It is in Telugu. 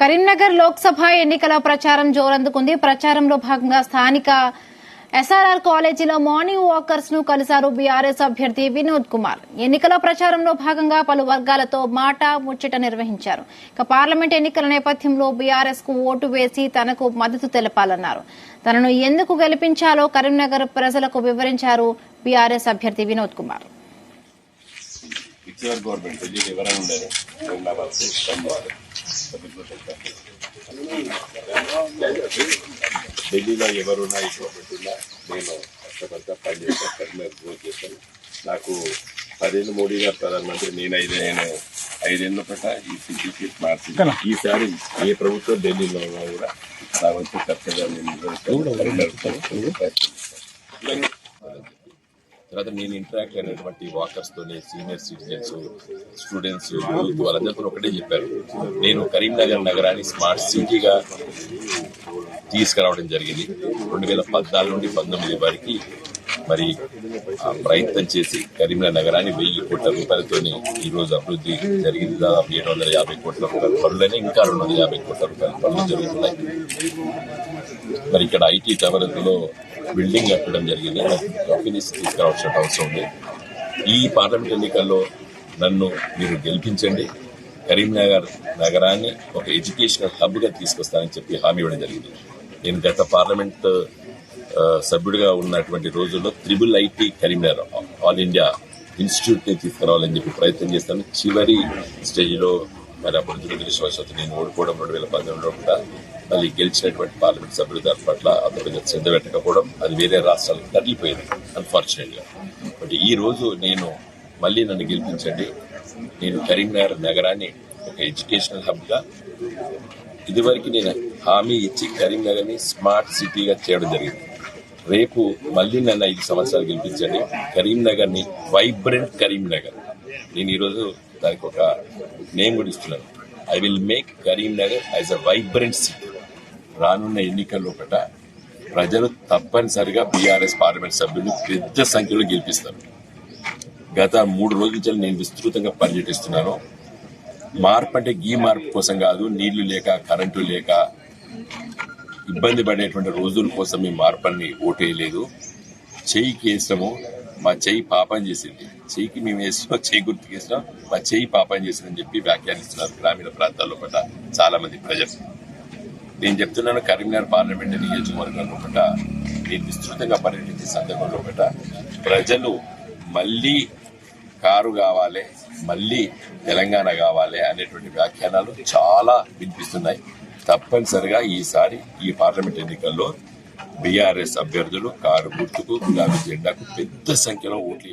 కరీంనగర్ లోక్సభ ఎన్నికల ప్రచారం జోరందుకుంది. ప్రచారంలో భాగంగా స్థానిక ఎస్ఆర్ఆర్ కాలేజీలో మార్నింగ్ వాకర్స్ ను కలిశారు బీఆర్ఎస్ అభ్యర్థి వినోద్ కుమార్. ఎన్నికల ప్రచారంలో భాగంగా పలు వర్గాలతో మాట ముచ్చట నిర్వహించారు. పార్లమెంట్ ఎన్నికల నేపథ్యంలో బీఆర్ఎస్ కు ఓటు వేసి తనకు మద్దతు తెలపాలన్నారు. తనను ఎందుకు గెలిపించాలో కరీంనగర్ ప్రజలకు వివరించారు బీఆర్ఎస్ అభ్యర్థి వినోద్ కుమార్. ఢిల్లీలో ఎవరున్నా ఇటువంటిన్నా నేను కష్టపడతా పనిచేస్తా కరీంనగర్ గ్రోత్ చేస్తాను. నాకు 10 ఏళ్ళు మోడీ గారు ప్రధానమంత్రి, నేను 5 ఏళ్ళ పట్ల ఈ సిటీకి మార్చి ఈసారి ఏ ప్రభుత్వం ఢిల్లీలో ఉన్నా కూడా నా వంతు ఖర్చుగా తర్వాత నేను ఇంటరాక్ట్ అయినటువంటి వాకర్స్ తోని, సీనియర్ సిటిజన్స్, స్టూడెంట్స్, యూత్ వాళ్ళందరితో ఒకటే చెప్పారు, నేను కరీంనగర్ నగరాన్ని స్మార్ట్ సిటీగా తీసుకురావడం జరిగింది. 2014 నుండి 19 వరకు మరి ప్రయత్నం చేసి కరీంనగర్ నగరాన్ని 1000 కోట్ల రూపాయలతోని ఈ రోజు అభివృద్ధి జరిగింది. దాదాపు 750 కోట్ల రూపాయల పనులని ఇంకా 250 కోట్ల రూపాయల పనులు జరుగుతున్నాయి. మరి ఇక్కడ ఐటీ టవర్లో బిల్డింగ్ కట్టడం జరిగింది. కంపెనీస్ తీసుకురావాల్సిన అవసరం ఉంది. ఈ పార్లమెంట్ ఎన్నికల్లో నన్ను మీరు గెలిపించండి, కరీంనగర్ నగరాన్ని ఒక ఎడ్యుకేషనల్ హబ్ గా తీసుకొస్తానని చెప్పి హామీ ఇవ్వడం జరిగింది. నేను గత పార్లమెంట్ సభ్యుడిగా ఉన్నటువంటి రోజుల్లో IIIT Karimnagar all India institute ని తీసుకురావాలని చెప్పి ప్రయత్నం చేస్తాను. చివరి స్టేజ్ లో మరి అప్పుడు దురదృష్టవశాత్తు నేను ఓడిపోవడం 2019లో కూడా మళ్ళీ గెలిచినటువంటి పార్లమెంట్ సభ్యులు దాని పట్ల అంత శ్రద్ధ పెట్టకపోవడం, అది వేరే రాష్ట్రాలకు తరలిపోయింది అన్ఫార్చునేట్ గా. బట్ ఈ రోజు నేను మళ్ళీ నన్ను గెలిపించండి, నేను కరీంనగర్ నగరాన్ని ఒక ఎడ్యుకేషనల్ హబ్ గా, ఇదివరకు నేను హామీ ఇచ్చి కరీంనగర్ ని స్మార్ట్ సిటీగా చేయడం జరిగింది. రేపు మళ్ళీ నన్ను 5 సంవత్సరాలు గెలిపించండి, కరీంనగర్ ని వైబ్రెంట్ కరీంనగర్, నేను ఈరోజు దానికి ఒక నేమ్ కూడా ఇస్తున్నాను, I will make Karimnagar as a vibrant city. రానున్న ఎన్నికల్లో ప్రజలు తప్పనిసరిగా బీఆర్ఎస్ పార్లమెంట్ సభ్యులు పెద్ద సంఖ్యలో గెలిపిస్తారు. గత 3 రోజుల నుంచి నేను విస్తృతంగా పర్యటిస్తున్నాను. మార్పు అంటే గీ మార్పు కోసం కాదు, నీళ్లు లేక, కరెంటు లేక ఇబ్బంది పడేటువంటి రోజుల కోసం ఈ మార్పుని ఓటేయలేదు. చెయ్యికి వేసినాము, మా చెయ్యి పాపం చేసింది, చెయ్యికి మేము వేసినాం, చెయ్యి గుర్తుకు వేసినాం, మా చెయ్యి పాపం చేసిందని చెప్పి వ్యాఖ్యానిస్తున్నారు గ్రామీణ ప్రాంతాల్లో చాలా మంది ప్రజలు. నేను చెప్తున్నాను, కరీంనగర్ పార్లమెంట్ నియోజకవర్గంలో నేను విస్తృతంగా పర్యటించే సందర్భంలో ప్రజలు మళ్లీ కారు కావాలి, మళ్లీ తెలంగాణ కావాలి అనేటువంటి వ్యాఖ్యానాలు చాలా వినిపిస్తున్నాయి. తప్పనిసరిగా ఈసారి ఈ పార్లమెంట్ ఎన్నికల్లో బీఆర్ఎస్ అభ్యర్థులు కారు గుర్తుకు, గులాబీ జెండాకు పెద్ద సంఖ్యలో ఓట్లు